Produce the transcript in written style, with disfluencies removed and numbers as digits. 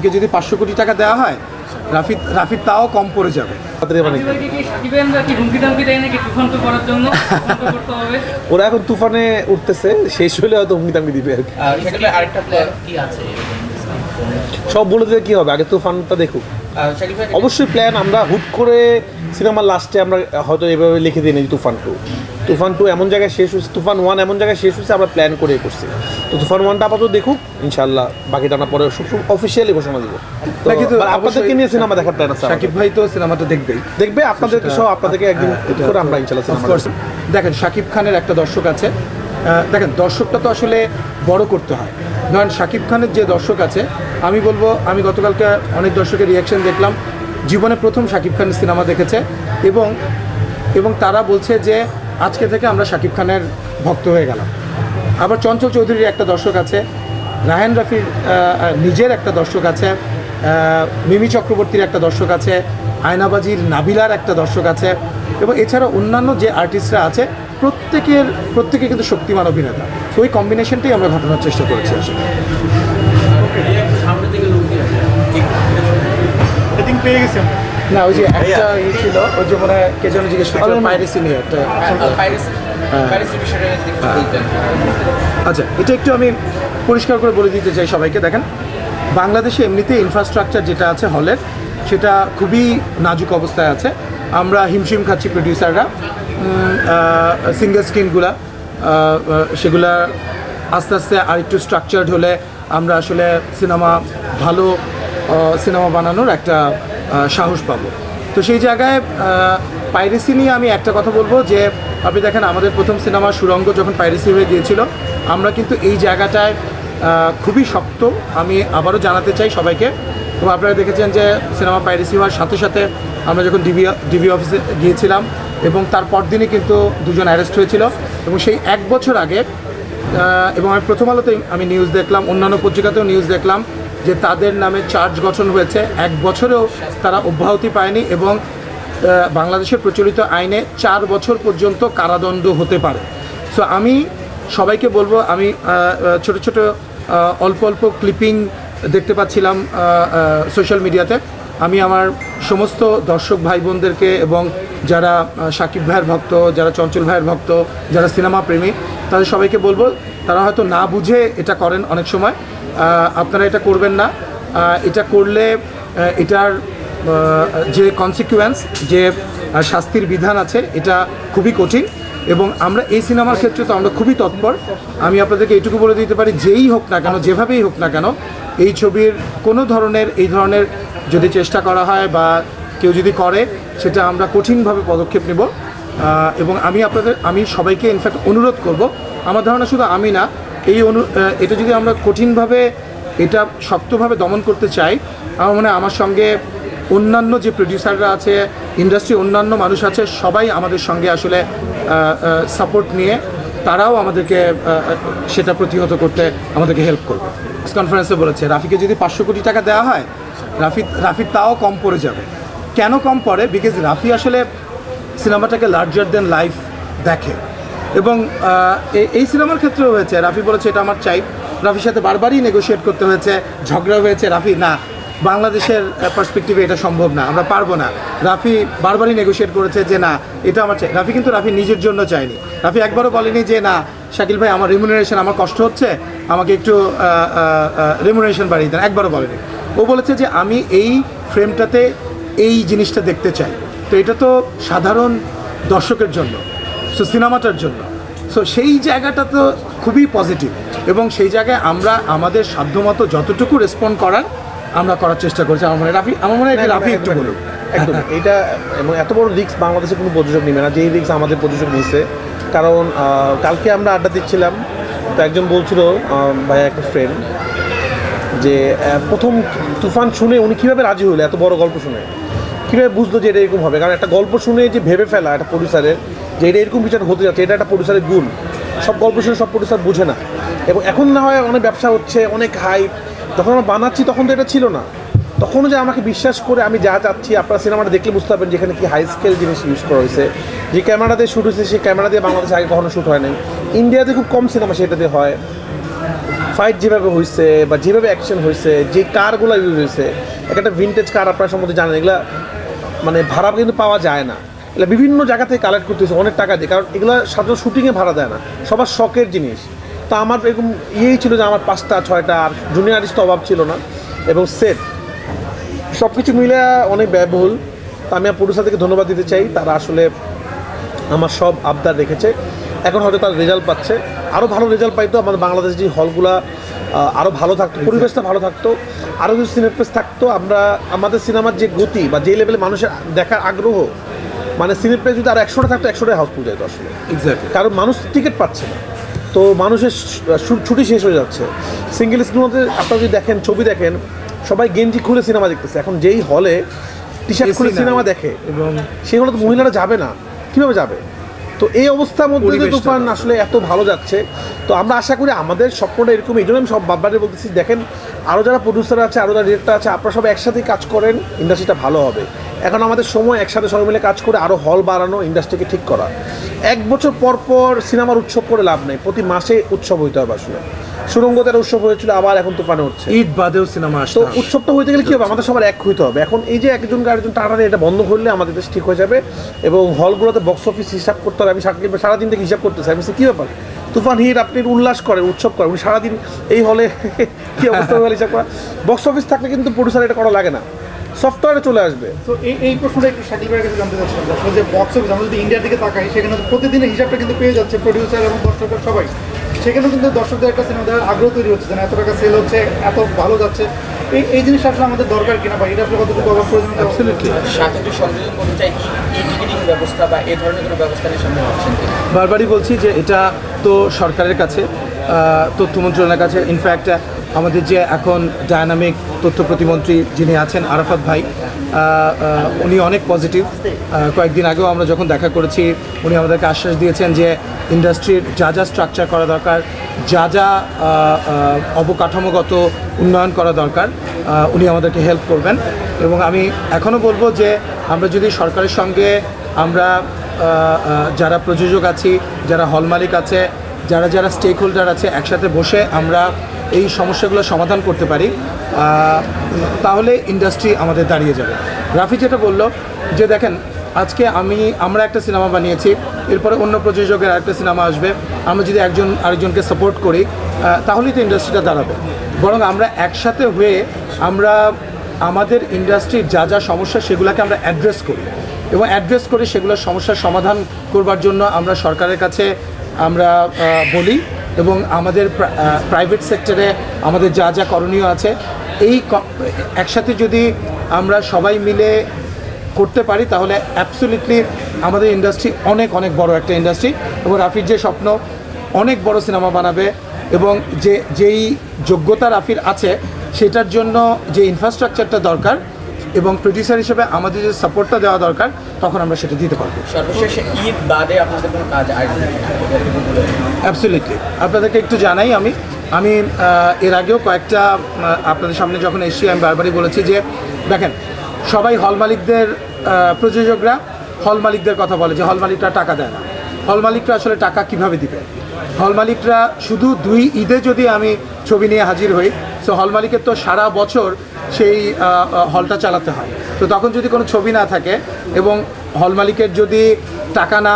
রাফিকে যদি 500 কোটি টাকা দেওয়া হয়, রাফির তাও কম পড়ে যাবে। ওরা এখন তুফানে উঠতেছে, শেষ হলে হয়তো হুমকি দামকি দিবে আর কি। সব বলে দিলে কি হবে, আগে তুফানটা দেখুক। অবশ্যই প্ল্যান, আমরা হুট করে সিনেমার লাস্টে আমরা হয়তো এভাবে লিখে দিই না তুফান 2 এমন জায়গায় শেষ হয়েছে, তুফান 1 এমন জায়গায় শেষ হয়েছে, আমরা প্ল্যান করে করছি। তো তুফান 1টা আপাতত দেখুক, ইনশাআল্লাহ বাকিটা আমরা পরে অফিসিয়ালি ঘোষণা দিব। আপনাদেরকে নিয়ে সিনেমা দেখার প্ল্যান আছে। শাকিব ভাই তো সিনেমাটা দেখবে, আপনাদেরকে সহ আপনাদেরকে একদিন করে আমরা ইনশাআল্লাহ সিনেমা। দেখেন, শাকিব খানের একটা দর্শক আছে। দেখেন, দর্শকটা তো আসলে বড় করতে হয়। ধরেন শাকিব খানের যে দর্শক আছে, আমি বলবো, আমি গতকালকে অনেক দর্শকের রিয়াকশন দেখলাম, জীবনে প্রথম শাকিব খানের সিনেমা দেখেছে এবং তারা বলছে যে আজকে থেকে আমরা শাকিব খানের ভক্ত হয়ে গেলাম। আবার চঞ্চল চৌধুরীর একটা দর্শক আছে, রায়হান রাফির নিজের একটা দর্শক আছে, মিমি চক্রবর্তীর একটা দর্শক আছে, আয়নাবাজির নাবিলার একটা দর্শক আছে, এবং এছাড়া অন্যান্য যে আর্টিস্টরা আছে প্রত্যেকে কিন্তু শক্তিমান অভিনেতা। তো ওই কম্বিনেশনটাই আমরা ঘটানোর চেষ্টা করেছি আসলে। পেয়ে গেছেন না, ওই যে একটা ছিল, ওই যে মনে হয় কে যেন জিজ্ঞেস করছিল পাইরেসি নিয়ে একটা। আচ্ছা, এটা একটু আমি পরিষ্কার করে বলে দিতে চাই সবাইকে। দেখেন, বাংলাদেশে এমনিতে ইনফ্রাস্ট্রাকচার যেটা আছে হলের, সেটা খুবই নাজুক অবস্থায় আছে। আমরা হিমশিম খাচ্ছি প্রডিউসাররা, সিঙ্গেল স্ক্রিনগুলা সেগুলা আস্তে আস্তে আরেকটু স্ট্রাকচার্ড হলে আমরা আসলে ভালো সিনেমা বানানোর একটা সাহস পাবো। তো সেই জায়গায় পাইরেসি নিয়ে আমি একটা কথা বলবো যে, আপনি দেখেন আমাদের প্রথম সিনেমা সুরঙ্গ যখন পাইরেসি হয়ে গিয়েছিল, আমরা কিন্তু এই জায়গাটায় খুবই শক্ত। আমি আবারও জানাতে চাই সবাইকে, এবং আপনারা দেখেছেন যে সিনেমা পাইরেসি হওয়ার সাথে সাথে আমরা যখন ডিবি অফিসে গিয়েছিলাম, এবং তার পরদিনই কিন্তু 2 জন অ্যারেস্ট হয়েছিল। এবং সেই 1 বছর আগে, এবং আমি প্রথম আলোতেই আমি নিউজ দেখলাম, অন্যান্য পত্রিকাতেও নিউজ দেখলাম যে তাদের নামে চার্জ গঠন হয়েছে, 1 বছরেও তারা অব্যাহতি পায়নি, এবং বাংলাদেশের প্রচলিত আইনে 4 বছর পর্যন্ত কারাদণ্ড হতে পারে। সো আমি সবাইকে বলবো, আমি ছোট ছোট অল্প অল্প ক্লিপিং দেখতে পাচ্ছিলাম সোশ্যাল মিডিয়াতে। আমি আমার সমস্ত দর্শক ভাই বোনদেরকে, এবং যারা শাকিব ভাইয়ের ভক্ত, যারা চঞ্চল ভাইয়ের ভক্ত, যারা সিনেমা প্রেমী, তাদের সবাইকে বলবো, তারা হয়তো না বুঝে এটা করেন অনেক সময়, আপনারা এটা করবেন না। এটা করলে এটার যে কনসিকুয়েন্স, যে শাস্তির বিধান আছে, এটা খুবই কঠিন। এবং আমরা এই সিনেমার ক্ষেত্রে তো আমরা খুবই তৎপর। আমি আপনাদেরকে এইটুকু বলে দিতে পারি, যেই হোক না কেন, যেভাবেই হোক না কেন, এই ছবির কোনো ধরনের এই ধরনের যদি চেষ্টা করা হয় বা কেউ যদি করে, সেটা আমরা কঠিনভাবে পদক্ষেপ নেব। এবং আমি সবাইকে ইনফ্যাক্ট অনুরোধ করব, আমার ধারণা শুধু আমি না, এটা যদি আমরা কঠিনভাবে, এটা শক্তভাবে দমন করতে চাই, আমার মনে হয় আমার সঙ্গে অন্যান্য যে প্রডিউসাররা আছে, ইন্ডাস্ট্রি অন্যান্য মানুষ আছে, সবাই আমাদের সঙ্গে আসলে সাপোর্ট নিয়ে তারাও আমাদেরকে সেটা প্রতিহত করতে আমাদেরকে হেল্প করবে। কনফারেন্সে বলেছে রাফিকে যদি 500 কোটি টাকা দেওয়া হয়, রাফির তাও কম পড়ে যাবে। কেন কম পড়ে? বিকজ রাফি আসলে সিনেমাটাকে লার্জার দেন লাইফ দেখে, এবং এই সিনেমার ক্ষেত্রেও হয়েছে। রাফি বলেছে এটা আমার চাই, রাফির সাথে বারবারই নেগোশিয়েট করতে হয়েছে, ঝগড়া হয়েছে। রাফি না, বাংলাদেশের পার্সপেক্টিভে এটা সম্ভব না, আমরা পারবো না। রাফি বারবারই নেগোশিয়েট করেছে যে না, এটা আমার চাই। রাফি কিন্তু নিজের জন্য চায়নি। রাফি একবারও বলেনি যে না শাকিল ভাই, আমার রেমুনারেশন, আমার কষ্ট হচ্ছে, আমাকে একটু রেমুনারেশন বাড়িয়ে দেন, একবারও বলেনি। ও বলেছে যে আমি এই ফ্রেমটাতে এই জিনিসটা দেখতে চাই। তো এটা তো সাধারণ দর্শকের জন্য, সো সিনেমাটার জন্য, সো সেই জায়গাটা তো খুবই পজিটিভ, এবং সেই জায়গায় আমরা আমাদের সাধ্যমতো যতটুকু রেসপন্ড আমরা করার চেষ্টা করছি। আমার মনে হয় রাফি একটু বলুন। একদম, এটা এবং এত বড় রিস্ক বাংলাদেশে কোনো প্রযোজক নেবে না, যেই রিস্ক আমাদের প্রযোজক নিয়েছে। কারণ কালকে আমরা আড্ডা দিচ্ছিলাম, তো একজন বলছিল, ভাই একটা ফ্রেন্ড, যে প্রথম তুফান শুনে উনি কীভাবে রাজি হইলো, এত বড় গল্প শুনে কীভাবে বুঝলো যে এটা এরকম হবে। কারণ একটা গল্প শুনে যে ভেবে ফেলা একটা প্রডিউসারের যে এটা এরকম কিছু হতে যাচ্ছে, এটা একটা প্রডিউসারের গুণ। সব গল্প শুনে সব প্রডিউসার বুঝে না। এবং এখন না হয় অনেক ব্যবসা হচ্ছে, অনেক হাইপ, যখন আমরা বানাচ্ছি তখন তো এটা ছিল না। তখনও যে আমাকে বিশ্বাস করে আমি যা চাচ্ছি, আপনারা সিনেমাটা দেখলে বুঝতে পারবেন যেখানে কি হাই স্কেল জিনিস ইউজ করা হয়েছে। যে ক্যামেরা দিয়ে শ্যুট হয়েছে, সেই ক্যামেরা দিয়ে বাংলাদেশে আগে কখনো শ্যুট হয় নাই। ইন্ডিয়াতে খুব কম সিনেমা সেটাতে হয়। ফাইট যেভাবে হয়েছে বা যেভাবে অ্যাকশন হয়েছে, যে কারগুলো ইউজ হয়েছে, একটা ভিনটেজ কার আপনার সম্বন্ধে জানেন, এগুলা মানে ভাড়া কিন্তু পাওয়া যায় না, এগুলো বিভিন্ন জায়গা থেকে কালেক্ট করতেছে অনেক টাকা দিয়ে, কারণ এগুলো সাধারণত শুটিংয়ে ভাড়া দেয় না, সবার শখের জিনিস। তো আমার এরকম ইয়েই ছিল যে আমার 5টা 6টা, আর জুনিয়র আর্টিস্ট অভাব ছিল না, এবং সেট সব কিছু মিলে অনেক ব্যয়বহুল। তো আমি প্রডিউসার থেকে ধন্যবাদ দিতে চাই, তারা আসলে আমার সব আবদার রেখেছে। এখন হয়তো তার রেজাল্ট পাচ্ছে, আরও ভালো রেজাল্ট পাইতো আমাদের বাংলাদেশের যে হলগুলা আরও ভালো থাকতো, পরিবেশটা ভালো থাকতো, আরও কিছু সিনেপ্লেক্স থাকতো। আমরা আমাদের সিনেমার যে গতি বা যে লেভেলে মানুষের দেখার আগ্রহ, মানে সিনেপ্লেক্স যদি আর 100টা থাকতো 100টাই হাউসফুল যেত আসলে, এক্স্যাক্টলি। কারণ মানুষ টিকিট পাচ্ছে না, তো মানুষের ছুটি শেষ হয়ে যাচ্ছে। সিঙ্গেল স্ক্রিনতে আপনারা যদি দেখেন, ছবি দেখেন, সবাই গেঞ্জি খুলে সিনেমা দেখতেছে। এখন যেই হলে টি শার্ট খুলে সিনেমা দেখে, এবং সেই হলে তো মহিলারা যাবে না, কীভাবে যাবে? তো এই অবস্থার মধ্যে যে তুফান আসলে এত ভালো যাচ্ছে, তো আমরা আশা করি আমাদের স্বপ্নটা এরকম। এই জন্য আমি সব বারবারই বলতেছি, দেখেন আরও যারা প্রডিউসার আছে, আরও যারা ডিরেক্টর আছে, আপনারা সব একসাথেই কাজ করেন, ইন্ডাস্ট্রিটা ভালো হবে। এখন আমাদের সময় একসাথে সবাই মিলে কাজ করে আরও হল বাড়ানো, ইন্ডাস্ট্রিকে ঠিক করা। 1 বছর পর পর সিনেমার উৎসব করে লাভ নেই, প্রতি মাসে উৎসব হইতে হবে আসলে। সুরঙ্গতের উৎসব হয়েছিল, আবার এখন তুফানে হচ্ছে। ঈদ বাদেও সিনেমা আসছে, তো উৎসবটা হইতে গেলে কী হবে? আমাদের সবার এক হইতে হবে। এখন এই যে একজনকে আরেকজন টাটানে এটা বন্ধ করলে আমাদের দেশ ঠিক হয়ে যাবে, এবং হলগুলোতে বক্স অফিস হিসাব করতে হবে। আমি সারাদিন থেকে হিসাব করতেছি, আমি কী ব্যাপার, তুফান হিট আপনি উল্লাস করেন, উৎসব করেন, উনি সারাদিন এই হলে কী অবস্থা হলে হিসাব করা। বক্স অফিস থাকলে কিন্তু প্রডিউসার এটা করা লাগে না, সফটওয়্যারে চলে আসবে। তো এই প্রশ্নটা একটু শাকিল ভাইয়ের কাছে জানতে চাচ্ছিলাম, আসলে যে বক্স অফিস আমরা যদি ইন্ডিয়ার দিকে তাকাই, সেখানে প্রতিদিনের হিসাবটা কিন্তু পেয়ে যাচ্ছে প্রডিউসার এবং দর্শকরা সবাই। সেখানেও কিন্তু দর্শকদের একটা সিনেমা দেখার আগ্রহ তৈরি হচ্ছে, যেন এত টাকা সেল হচ্ছে, এত ভালো যাচ্ছে। এই জিনিসটা আসলে আমাদের দরকার কিনা, বা এটা আসলে কতটুকু অভাব প্রয়োজন? অ্যাবসলিউটলি। সাথে যদি সংযোজন করতে চাই, এই টিকিটিং ব্যবস্থা বা এই ধরনের কোনো ব্যবস্থা নিয়ে সামনে আসছেন কিনা? বারবারই বলছি যে এটা তো সরকারের কাছে, তথ্য মন্ত্রণালয়ের কাছে। ইনফ্যাক্ট আমাদের যে এখন ডায়নামিক তথ্য প্রতিমন্ত্রী যিনি আছেন, আরাফাত ভাই, উনি অনেক পজিটিভ। কয়েকদিন আগেও আমরা যখন দেখা করেছি, উনি আমাদেরকে আশ্বাস দিয়েছেন যে ইন্ডাস্ট্রির যা যা স্ট্রাকচার করা দরকার, যা যা অবকাঠামোগত উন্নয়ন করা দরকার, উনি আমাদেরকে হেল্প করবেন। এবং আমি এখনও বলবো যে আমরা যদি সরকারের সঙ্গে আমরা যারা প্রযোজক আছি, যারা হল মালিক আছে, যারা যারা স্টেক হোল্ডার আছে, একসাথে বসে আমরা এই সমস্যাগুলো সমাধান করতে পারি, তাহলে ইন্ডাস্ট্রি আমাদের দাঁড়িয়ে যাবে। রাফি যেটা বলল যে দেখেন, আজকে আমরা একটা সিনেমা বানিয়েছি, এরপরে অন্য প্রযোজকের আরেকটা সিনেমা আসবে, আমরা যদি একজন আরেকজনকে সাপোর্ট করি, তাহলেই তো ইন্ডাস্ট্রিটা দাঁড়াবে। বরং আমরা একসাথে হয়ে আমরা আমাদের ইন্ডাস্ট্রির যা যা সমস্যা সেগুলোকে আমরা অ্যাড্রেস করি, এবং অ্যাড্রেস করে সেগুলোর সমস্যার সমাধান করবার জন্য আমরা সরকারের কাছে আমরা বলি, এবং আমাদের প্রাইভেট সেক্টরে আমাদের যা যা করণীয় আছে, একসাথে যদি আমরা সবাই মিলে করতে পারি, তাহলে অ্যাবসলিউটলি আমাদের ইন্ডাস্ট্রি অনেক অনেক বড় একটা ইন্ডাস্ট্রি। এবং রাফির যে স্বপ্ন অনেক বড় সিনেমা বানাবে, এবং যেই যোগ্যতা রাফির আছে, সেটার জন্য যে ইনফ্রাস্ট্রাকচারটা দরকার এবং প্রডিউসার হিসেবে আমাদের যে সাপোর্টটা দেওয়া দরকার, তখন আমরা সেটা দিতে পারবো। সর্বশেষে ঈদ বাদে আপনাদের কোনো কাজ আয়োজন? অ্যাবসলিউটলি। আপনাদেরকে একটু জানাই, আমি এর আগেও কয়েকটা আপনাদের সামনে যখন এসেছি, আমি বারবারই বলেছি যে দেখেন, সবাই হল মালিকদের, প্রযোজকরা হল মালিকদের কথা বলে যে হল মালিকরা টাকা দেয় না। হল মালিকরা আসলে টাকা কিভাবে দিবে? হল মালিকরা শুধু 2 ঈদে যদি আমি ছবি নিয়ে হাজির হই, সো হল মালিকের তো সারা বছর সেই হলটা চালাতে হয়। তো তখন যদি কোনো ছবি না থাকে এবং হল মালিকের যদি টাকা না